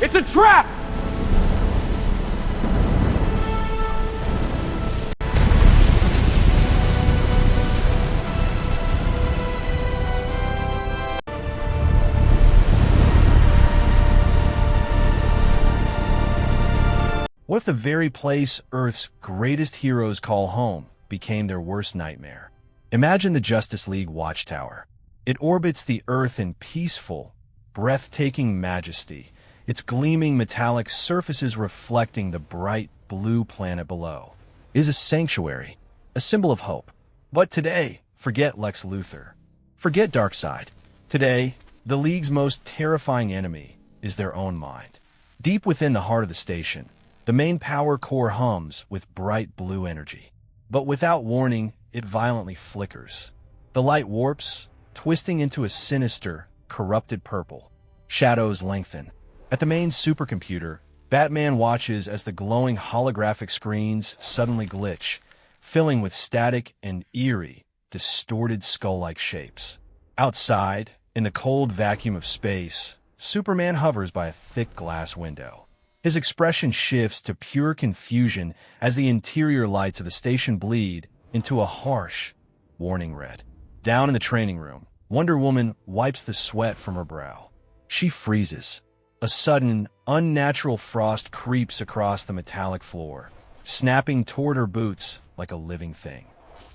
It's a trap! What if the very place Earth's greatest heroes call home became their worst nightmare? Imagine the Justice League Watchtower. It orbits the Earth in peaceful, breathtaking majesty, its gleaming metallic surfaces reflecting the bright blue planet below. It is a sanctuary, a symbol of hope. But today, forget Lex Luthor. Forget Darkseid. Today, the League's most terrifying enemy is their own mind. Deep within the heart of the station, the main power core hums with bright blue energy. But without warning, it violently flickers. The light warps, twisting into a sinister, corrupted purple. Shadows lengthen. At the main supercomputer, Batman watches as the glowing holographic screens suddenly glitch, filling with static and eerie, distorted skull-like shapes. Outside, in the cold vacuum of space, Superman hovers by a thick glass window. His expression shifts to pure confusion as the interior lights of the station bleed into a harsh, warning red. Down in the training room, Wonder Woman wipes the sweat from her brow. She freezes. A sudden, unnatural frost creeps across the metallic floor, snapping toward her boots like a living thing.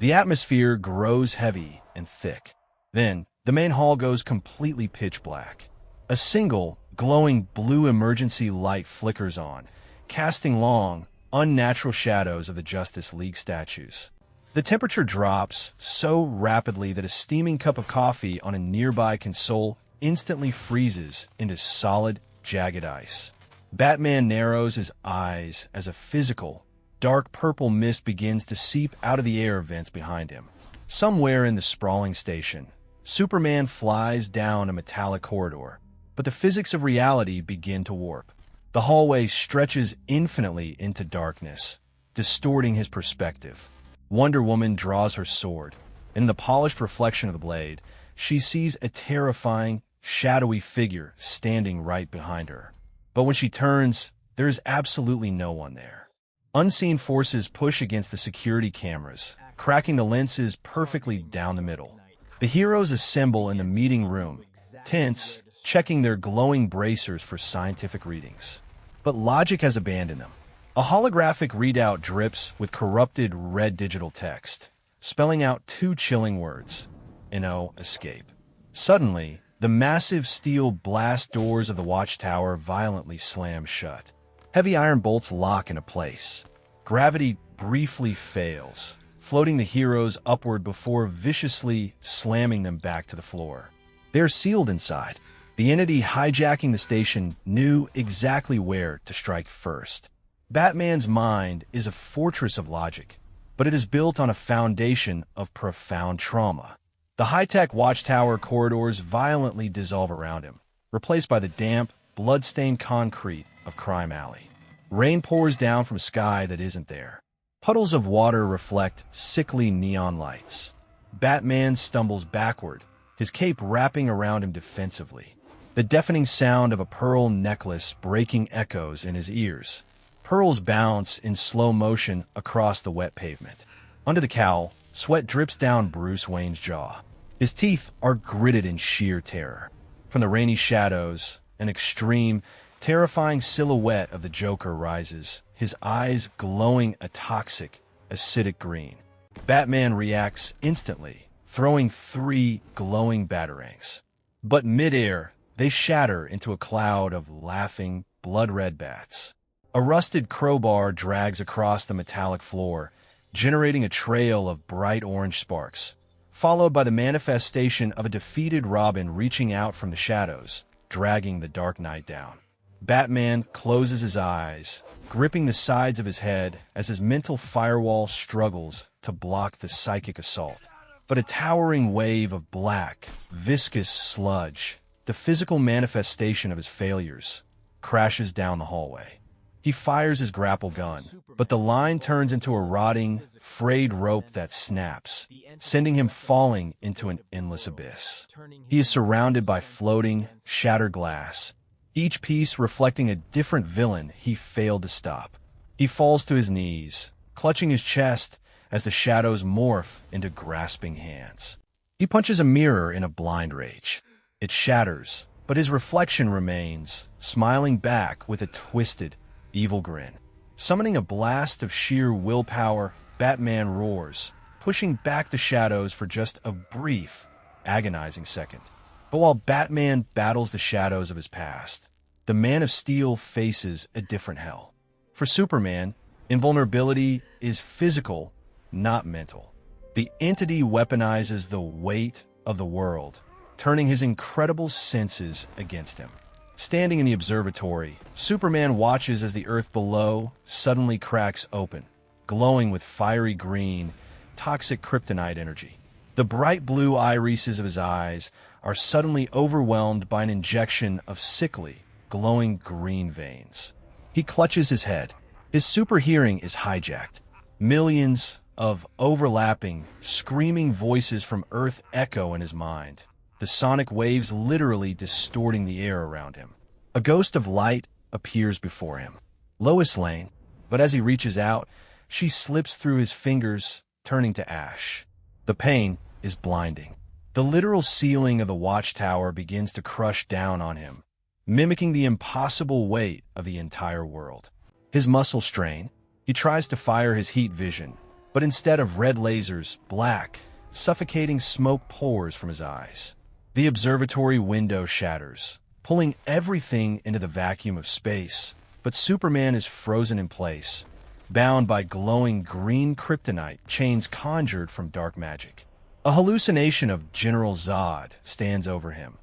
The atmosphere grows heavy and thick. Then, the main hall goes completely pitch black. A single, glowing blue emergency light flickers on, casting long, unnatural shadows of the Justice League statues. The temperature drops so rapidly that a steaming cup of coffee on a nearby console instantly freezes into solid, jagged ice. Batman narrows his eyes as a physical, dark purple mist begins to seep out of the air vents behind him. Somewhere in the sprawling station, Superman flies down a metallic corridor, but the physics of reality begin to warp. The hallway stretches infinitely into darkness, distorting his perspective. Wonder Woman draws her sword, and in the polished reflection of the blade, she sees a terrifying, shadowy figure standing right behind her. But when she turns, there is absolutely no one there. Unseen forces push against the security cameras, cracking the lenses perfectly down the middle. The heroes assemble in the meeting room, tense, checking their glowing bracers for scientific readings. But logic has abandoned them. A holographic readout drips with corrupted red digital text, spelling out two chilling words: "No escape." Suddenly, the massive steel blast doors of the Watchtower violently slam shut. Heavy iron bolts lock into place. Gravity briefly fails, floating the heroes upward before viciously slamming them back to the floor. They are sealed inside. The entity hijacking the station knew exactly where to strike first. Batman's mind is a fortress of logic, but it is built on a foundation of profound trauma. The high-tech Watchtower corridors violently dissolve around him, replaced by the damp, blood-stained concrete of Crime Alley. Rain pours down from a sky that isn't there. Puddles of water reflect sickly neon lights. Batman stumbles backward, his cape wrapping around him defensively. The deafening sound of a pearl necklace breaking echoes in his ears. Pearls bounce in slow motion across the wet pavement. Under the cowl, sweat drips down Bruce Wayne's jaw. His teeth are gritted in sheer terror. From the rainy shadows, an extreme, terrifying silhouette of the Joker rises, his eyes glowing a toxic, acidic green. Batman reacts instantly, throwing 3 glowing batarangs. But midair, they shatter into a cloud of laughing, blood-red bats. A rusted crowbar drags across the metallic floor, generating a trail of bright orange sparks, followed by the manifestation of a defeated Robin reaching out from the shadows, dragging the Dark Knight down. Batman closes his eyes, gripping the sides of his head as his mental firewall struggles to block the psychic assault. But a towering wave of black, viscous sludge, the physical manifestation of his failures, crashes down the hallway. He fires his grapple gun, but the line turns into a rotting, frayed rope that snaps, sending him falling into an endless abyss. He is surrounded by floating, shattered glass. each piece reflecting a different villain he failed to stop. He falls to his knees, clutching his chest as the shadows morph into grasping hands. He punches a mirror in a blind rage. It shatters, but his reflection remains, smiling back with a twisted, evil grin. Summoning a blast of sheer willpower, Batman roars, pushing back the shadows for just a brief, agonizing second. But while Batman battles the shadows of his past, the Man of Steel faces a different hell. For Superman, invulnerability is physical, not mental. The entity weaponizes the weight of the world, turning his incredible senses against him. Standing in the observatory, Superman watches as the earth below suddenly cracks open, glowing with fiery green, toxic kryptonite energy. The bright blue irises of his eyes are suddenly overwhelmed by an injection of sickly, glowing green veins. He clutches his head. His super hearing is hijacked. Millions of overlapping, screaming voices from Earth echo in his mind, the sonic waves literally distorting the air around him. A ghost of light appears before him. Lois Lane, but as he reaches out, she slips through his fingers, turning to ash. The pain is blinding. The literal ceiling of the Watchtower begins to crush down on him, mimicking the impossible weight of the entire world. His muscles strain. He tries to fire his heat vision, but instead of red lasers, black, suffocating smoke pours from his eyes. The observatory window shatters, pulling everything into the vacuum of space, but Superman is frozen in place, bound by glowing green kryptonite chains conjured from dark magic. A hallucination of General Zod stands over him,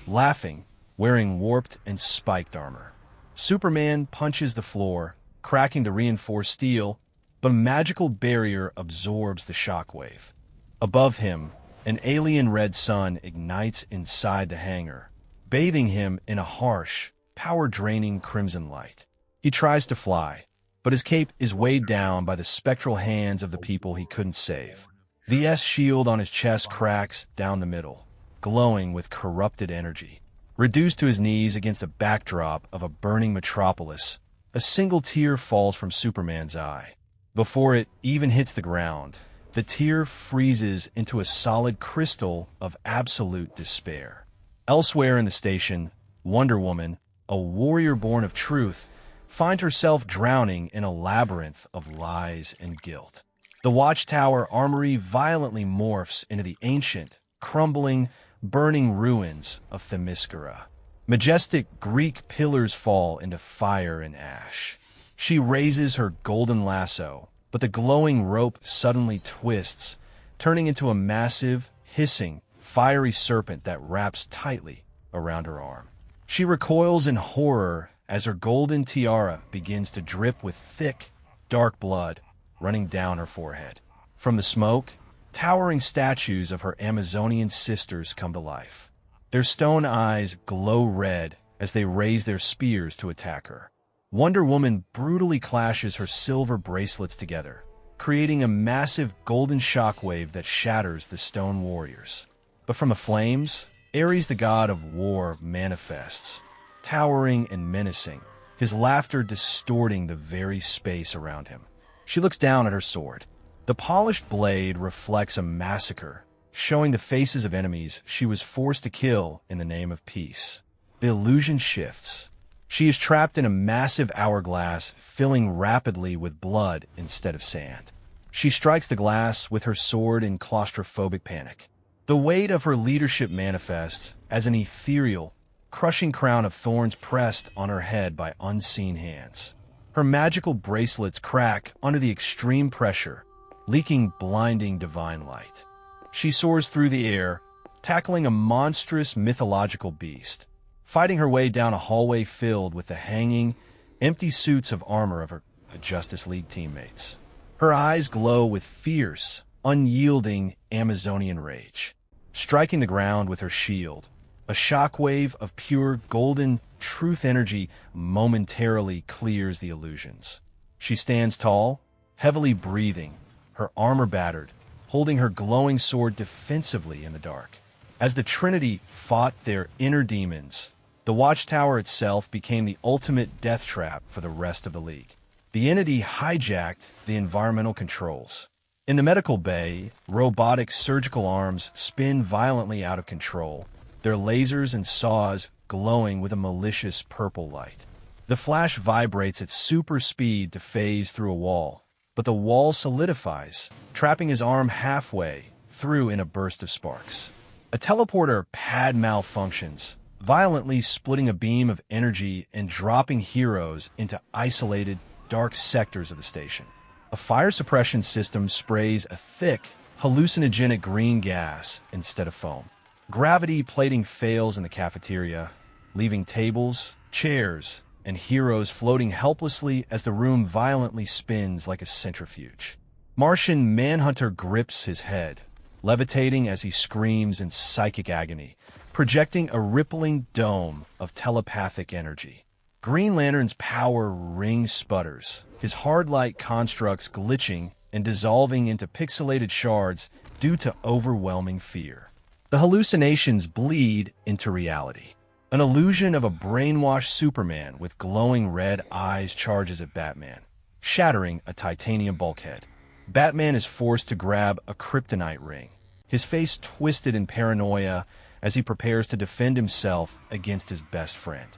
laughing, wearing warped and spiked armor. Superman punches the floor, cracking the reinforced steel, but a magical barrier absorbs the shockwave. Above him, an alien red sun ignites inside the hangar, bathing him in a harsh, power-draining crimson light. He tries to fly, but his cape is weighed down by the spectral hands of the people he couldn't save. The S-shield on his chest cracks down the middle, glowing with corrupted energy. Reduced to his knees against a backdrop of a burning metropolis, a single tear falls from Superman's eye. Before it even hits the ground, the tear freezes into a solid crystal of absolute despair. Elsewhere in the station, Wonder Woman, a warrior born of truth, finds herself drowning in a labyrinth of lies and guilt. The Watchtower armory violently morphs into the ancient, crumbling, burning ruins of Themyscira. Majestic Greek pillars fall into fire and ash. She raises her golden lasso, but the glowing rope suddenly twists, turning into a massive, hissing, fiery serpent that wraps tightly around her arm. She recoils in horror as her golden tiara begins to drip with thick, dark blood running down her forehead. From the smoke, towering statues of her Amazonian sisters come to life. Their stone eyes glow red as they raise their spears to attack her. Wonder Woman brutally clashes her silver bracelets together, creating a massive golden shockwave that shatters the stone warriors. But from the flames, Ares, the god of war, manifests, towering and menacing, his laughter distorting the very space around him. She looks down at her sword. The polished blade reflects a massacre, showing the faces of enemies she was forced to kill in the name of peace. The illusion shifts. She is trapped in a massive hourglass, filling rapidly with blood instead of sand. She strikes the glass with her sword in claustrophobic panic. The weight of her leadership manifests as an ethereal, crushing crown of thorns pressed on her head by unseen hands. Her magical bracelets crack under the extreme pressure, leaking blinding divine light. She soars through the air, tackling a monstrous mythological beast, fighting her way down a hallway filled with the hanging, empty suits of armor of her Justice League teammates. Her eyes glow with fierce, unyielding Amazonian rage. Striking the ground with her shield, a shockwave of pure golden truth energy momentarily clears the illusions. She stands tall, heavily breathing, her armor battered, holding her glowing sword defensively in the dark. As the Trinity fought their inner demons, The Watchtower itself became the ultimate death trap for the rest of the League. The entity hijacked the environmental controls. In the medical bay, robotic surgical arms spin violently out of control, their lasers and saws glowing with a malicious purple light. The Flash vibrates at super speed to phase through a wall, but the wall solidifies, trapping his arm halfway through in a burst of sparks. A teleporter pad malfunctions, violently splitting a beam of energy and dropping heroes into isolated, dark sectors of the station. A fire suppression system sprays a thick, hallucinogenic green gas instead of foam. Gravity plating fails in the cafeteria, leaving tables, chairs, and heroes floating helplessly as the room violently spins like a centrifuge. Martian Manhunter grips his head, levitating as he screams in psychic agony, projecting a rippling dome of telepathic energy. Green Lantern's power ring sputters, his hard light constructs glitching and dissolving into pixelated shards due to overwhelming fear. The hallucinations bleed into reality. An illusion of a brainwashed Superman with glowing red eyes charges at Batman, shattering a titanium bulkhead. Batman is forced to grab a kryptonite ring, his face twisted in paranoia as he prepares to defend himself against his best friend.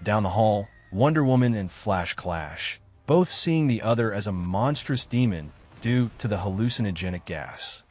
Down the hall, Wonder Woman and Flash clash, both seeing the other as a monstrous demon due to the hallucinogenic gas.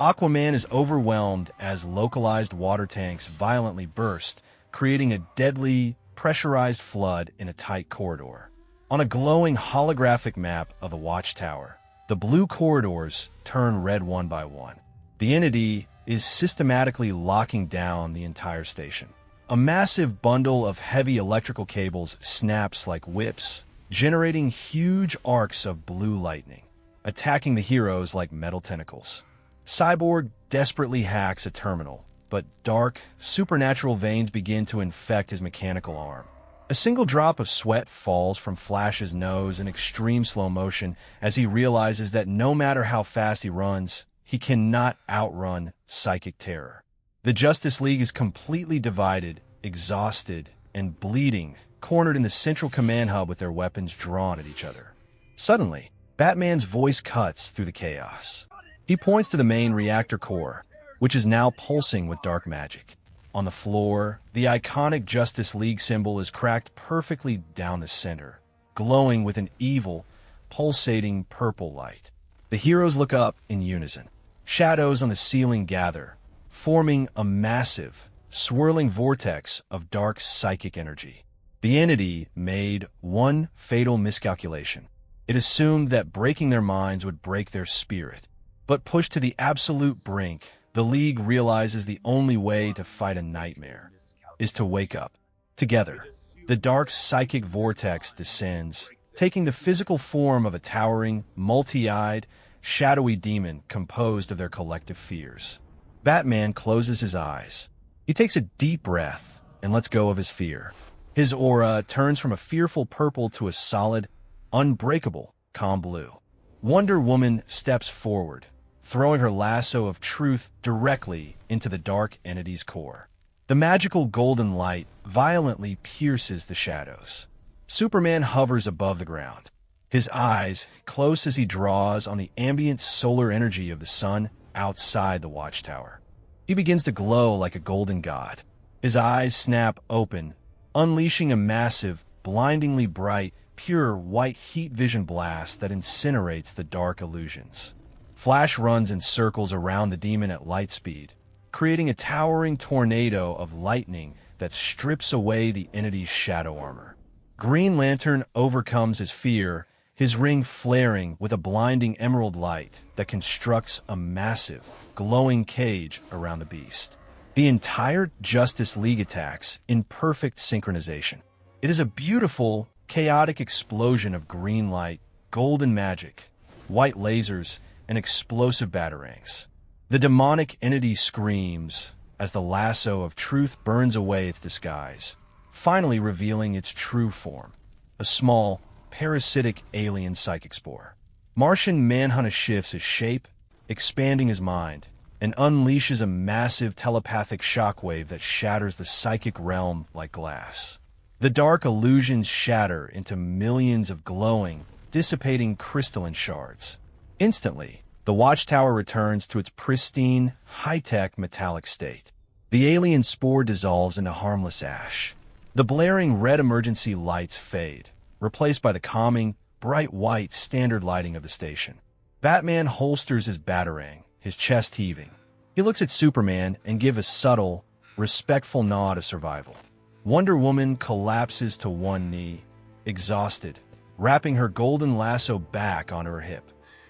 Aquaman is overwhelmed as localized water tanks violently burst, creating a deadly, pressurized flood in a tight corridor. On a glowing holographic map of the Watchtower, the blue corridors turn red one by one. The entity is systematically locking down the entire station. A massive bundle of heavy electrical cables snaps like whips, generating huge arcs of blue lightning, attacking the heroes like metal tentacles. Cyborg desperately hacks a terminal, but dark, supernatural veins begin to infect his mechanical arm. A single drop of sweat falls from Flash's nose in extreme slow motion as he realizes that no matter how fast he runs, he cannot outrun psychic terror. The Justice League is completely divided, exhausted, and bleeding, cornered in the central command hub with their weapons drawn at each other. Suddenly, Batman's voice cuts through the chaos. He points to the main reactor core, which is now pulsing with dark magic. On the floor, the iconic Justice League symbol is cracked perfectly down the center, glowing with an evil, pulsating purple light. The heroes look up in unison. Shadows on the ceiling gather, forming a massive, swirling vortex of dark psychic energy. The entity made one fatal miscalculation. It assumed that breaking their minds would break their spirit. But pushed to the absolute brink, the League realizes the only way to fight a nightmare is to wake up. Together, the dark psychic vortex descends, taking the physical form of a towering, multi-eyed, shadowy demon composed of their collective fears. Batman closes his eyes. He takes a deep breath and lets go of his fear. His aura turns from a fearful purple to a solid, unbreakable, calm blue. Wonder Woman steps forward, throwing her lasso of truth directly into the dark entity's core. The magical golden light violently pierces the shadows. Superman hovers above the ground, his eyes close as he draws on the ambient solar energy of the sun outside the Watchtower. He begins to glow like a golden god. His eyes snap open, unleashing a massive, blindingly bright, pure white heat vision blast that incinerates the dark illusions. Flash runs in circles around the demon at light speed, creating a towering tornado of lightning that strips away the entity's shadow armor. Green Lantern overcomes his fear, his ring flaring with a blinding emerald light that constructs a massive, glowing cage around the beast. The entire Justice League attacks in perfect synchronization. It is a beautiful, chaotic explosion of green light, golden magic, white lasers, and explosive batarangs. The demonic entity screams as the lasso of truth burns away its disguise, finally revealing its true form, a small, parasitic alien psychic spore. Martian Manhunter shifts his shape, expanding his mind, and unleashes a massive telepathic shockwave that shatters the psychic realm like glass. The dark illusions shatter into millions of glowing, dissipating crystalline shards. Instantly, the Watchtower returns to its pristine, high-tech metallic state. The alien spore dissolves into harmless ash. The blaring red emergency lights fade, replaced by the calming, bright white standard lighting of the station. Batman holsters his batarang, his chest heaving. He looks at Superman and gives a subtle, respectful nod of survival. Wonder Woman collapses to one knee, exhausted, wrapping her golden lasso back onto her hip.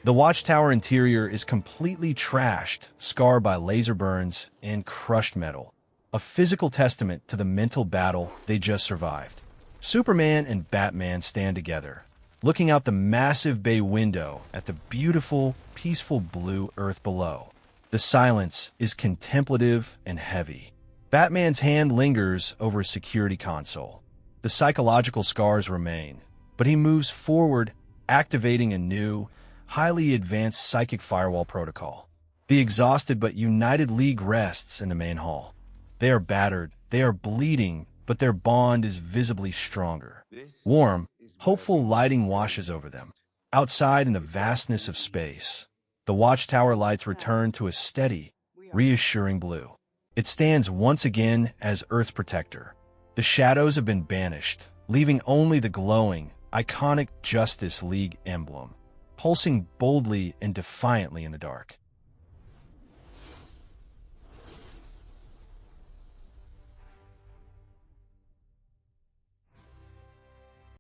The Watchtower interior is completely trashed, scarred by laser burns and crushed metal, a physical testament to the mental battle they just survived. Superman and Batman stand together, looking out the massive bay window at the beautiful, peaceful blue earth below. The silence is contemplative and heavy. Batman's hand lingers over his security console. The psychological scars remain, but he moves forward, activating a new, highly advanced psychic firewall protocol. The exhausted but united League rests in the main hall. They are battered, they are bleeding, but their bond is visibly stronger. Warm, hopeful lighting washes over them. Outside in the vastness of space, the Watchtower lights return to a steady, reassuring blue. It stands once again as Earth's protector. The shadows have been banished, leaving only the glowing, iconic Justice League emblem, pulsing boldly and defiantly in the dark.